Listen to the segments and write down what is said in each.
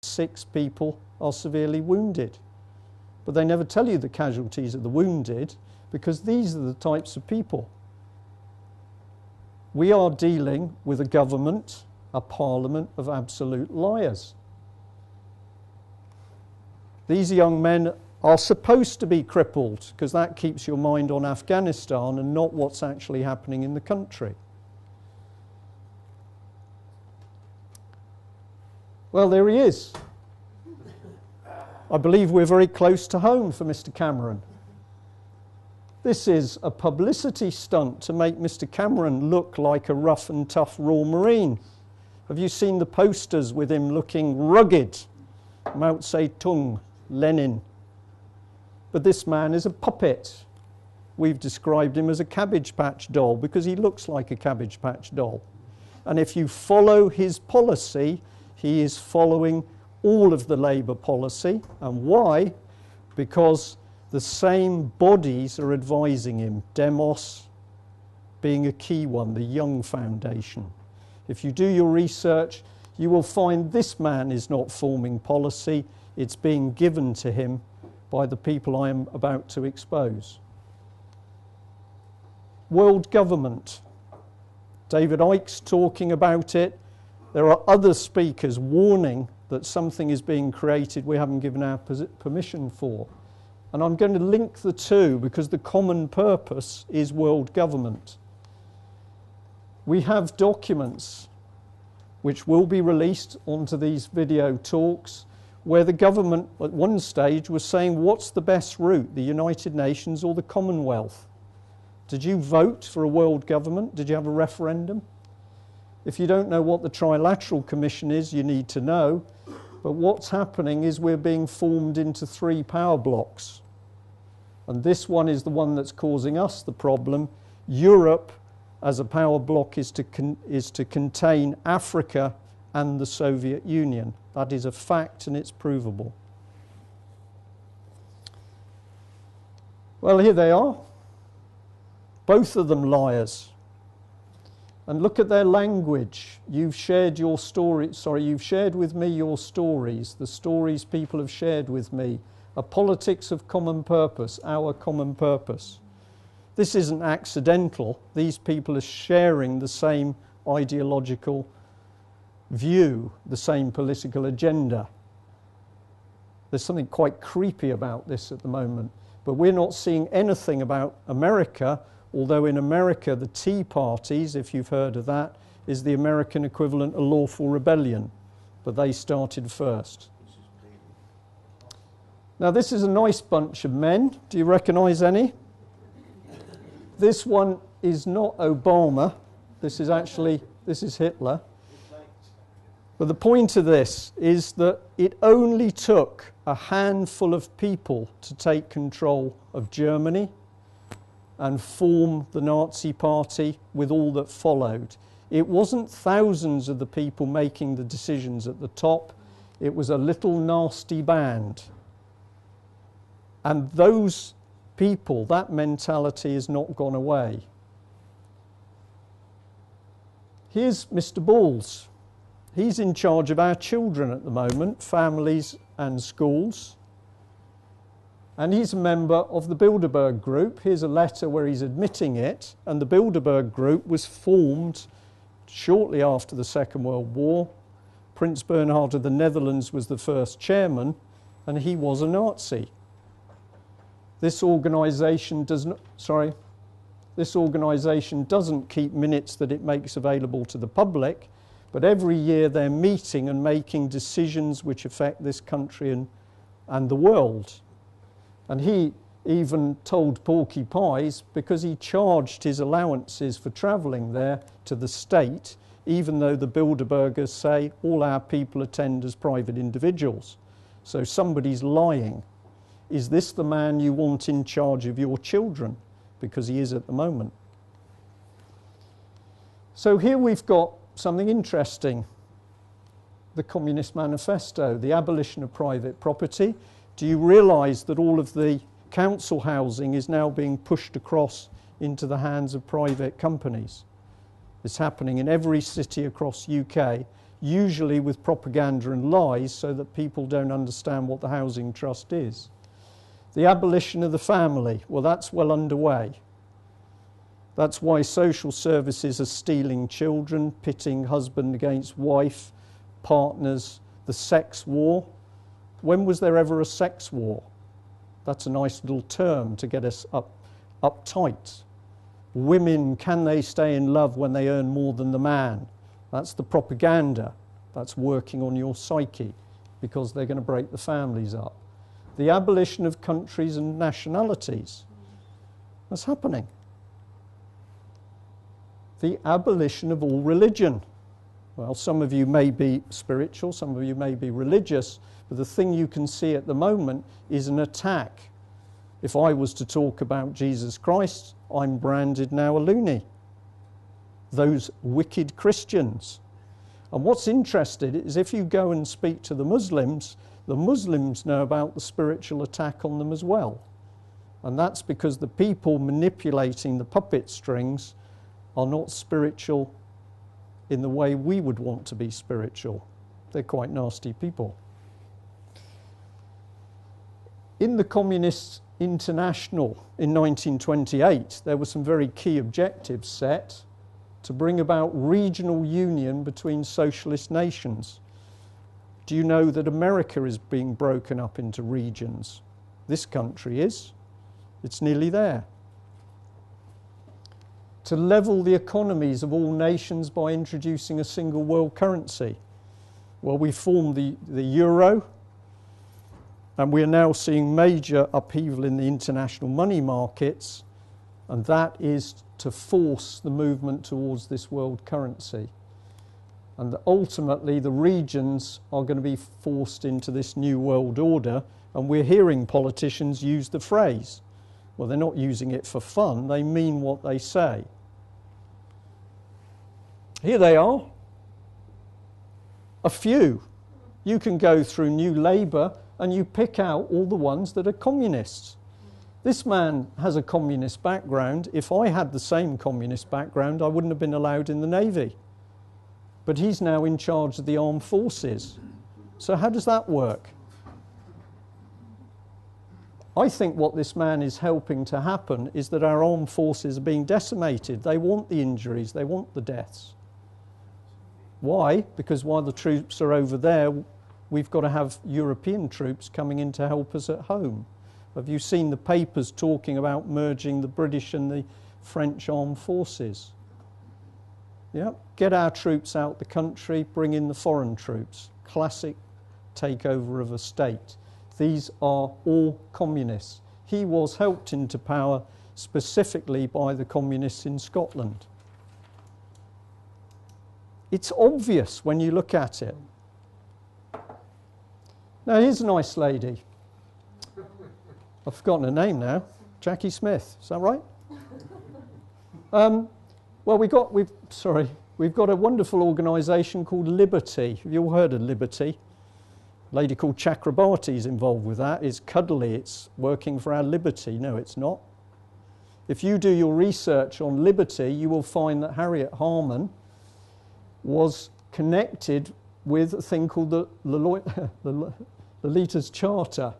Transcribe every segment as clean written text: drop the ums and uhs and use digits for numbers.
6 people are severely wounded. But they never tell you the casualties of the wounded, because these are the types of people. We are dealing with a government, a parliament of absolute liars. These young men are supposed to be crippled, because that keeps your mind on Afghanistan and not what's actually happening in the country. Well, there he is. I believe we're very close to home for Mr. Cameron. This is a publicity stunt to make Mr. Cameron look like a rough and tough Royal Marine. Have you seen the posters with him looking rugged? Mao Zedong, Lenin. But this man is a puppet. We've described him as a Cabbage Patch doll because he looks like a Cabbage Patch doll. And if you follow his policy, he is following all of the Labour policy. And why? Because the same bodies are advising him, Demos being a key one, the Young Foundation. If you do your research, you will find this man is not forming policy, it's being given to him by the people I am about to expose. World government. David Icke's talking about it. There are other speakers warning that something is being created we haven't given our permission for. And I'm going to link the two because the common purpose is world government. We have documents which will be released onto these video talks where the government at one stage was saying, what's the best route, the United Nations or the Commonwealth? Did you vote for a world government? Did you have a referendum? If you don't know what the Trilateral Commission is, you need to know. But what's happening is we're being formed into 3 power blocks. And this one is the one that's causing us the problem. Europe, as a power block, is to contain Africa and the Soviet Union. That is a fact and it's provable. Well, here they are. Both of them liars. And look at their language. You've shared your story, you've shared with me your stories, the stories people have shared with me. A politics of common purpose, our common purpose. This isn't accidental. These people are sharing the same ideological view, the same political agenda. There's something quite creepy about this at the moment. But we're not seeing anything about America, although in America the Tea Parties, if you've heard of that, is the American equivalent of lawful rebellion. But they started first. Now this is a nice bunch of men. Do you recognise any? This one is not Obama. This is Hitler. But the point of this is that it only took a handful of people to take control of Germany and form the Nazi Party with all that followed. It wasn't thousands of the people making the decisions at the top. It was a little nasty band. And those people, that mentality has not gone away. Here's Mr. Balls. He's in charge of our children at the moment, families and schools. And he's a member of the Bilderberg Group. Here's a letter where he's admitting it. And the Bilderberg Group was formed shortly after the Second World War. Prince Bernhard of the Netherlands was the first chairman, and he was a Nazi. This organisation doesn't keep minutes that it makes available to the public, but every year they're meeting and making decisions which affect this country and the world. And he even told Porky Pies, because he charged his allowances for travelling there to the state, even though the Bilderbergers say all our people attend as private individuals. So somebody's lying. Is this the man you want in charge of your children? Because he is at the moment. So here we've got something interesting. The Communist Manifesto, the abolition of private property. Do you realise that all of the council housing is now being pushed across into the hands of private companies? It's happening in every city across UK. usually with propaganda and lies so that people don't understand what the housing trust is. The abolition of the family, well, that's well underway. That's why social services are stealing children, pitting husband against wife, partners, the sex war. When was there ever a sex war? That's a nice little term to get us uptight. Women, can they stay in love when they earn more than the man? That's the propaganda. That's working on your psyche because they're going to break the families up. The abolition of countries and nationalities. That's happening. The abolition of all religion. Well, some of you may be spiritual, some of you may be religious, but the thing you can see at the moment is an attack. If I was to talk about Jesus Christ, I'm branded now a loony. Those wicked Christians. And what's interesting is if you go and speak to the Muslims know about the spiritual attack on them as well. And that's because the people manipulating the puppet strings are not spiritual in the way we would want to be spiritual. They're quite nasty people. In the Communist International in 1928, there were some very key objectives set to bring about regional union between socialist nations. Do you know that America is being broken up into regions? This country is. It's nearly there. To level the economies of all nations by introducing a single world currency. Well, we formed the euro, and we're now seeing major upheaval in the international money markets, and that is to force the movement towards this world currency. And ultimately, the regions are going to be forced into this new world order, and we're hearing politicians use the phrase. Well, they're not using it for fun, they mean what they say. Here they are. A few. You can go through New Labour and you pick out all the ones that are communists. This man has a communist background. If I had the same communist background, I wouldn't have been allowed in the Navy. But he's now in charge of the armed forces. So how does that work? I think what this man is helping to happen is that our armed forces are being decimated. They want the injuries, they want the deaths. Why? Because while the troops are over there, we've got to have European troops coming in to help us at home. Have you seen the papers talking about merging the British and the French armed forces? Yeah, get our troops out the country, bring in the foreign troops. Classic takeover of a state. These are all communists. He was helped into power specifically by the communists in Scotland. It's obvious when you look at it. Now, here's a nice lady. I've forgotten her name now. Jackie Smith, is that right? Well, we've got a wonderful organisation called Liberty. Have you all heard of Liberty? A lady called Chakrabarti is involved with that. It's cuddly, it's working for our liberty. No, it's not. If you do your research on Liberty, you will find that Harriet Harman was connected with a thing called the Lolita's Charter,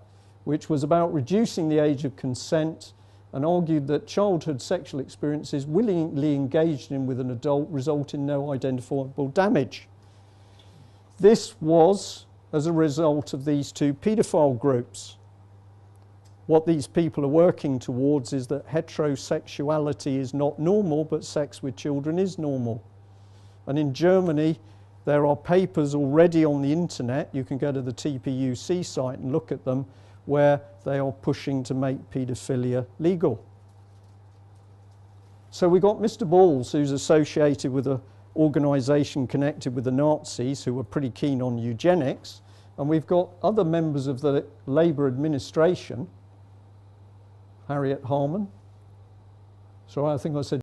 which was about reducing the age of consent and argued that childhood sexual experiences willingly engaged in with an adult result in no identifiable damage. This was as a result of these two paedophile groups. What these people are working towards is that heterosexuality is not normal, but sex with children is normal. And in Germany, there are papers already on the internet, you can go to the TPUC site and look at them, where they are pushing to make paedophilia legal. So we've got Mr. Balls, who's associated with an organisation connected with the Nazis who were pretty keen on eugenics, and we've got other members of the Labour administration, Harriet Harman. So I think I said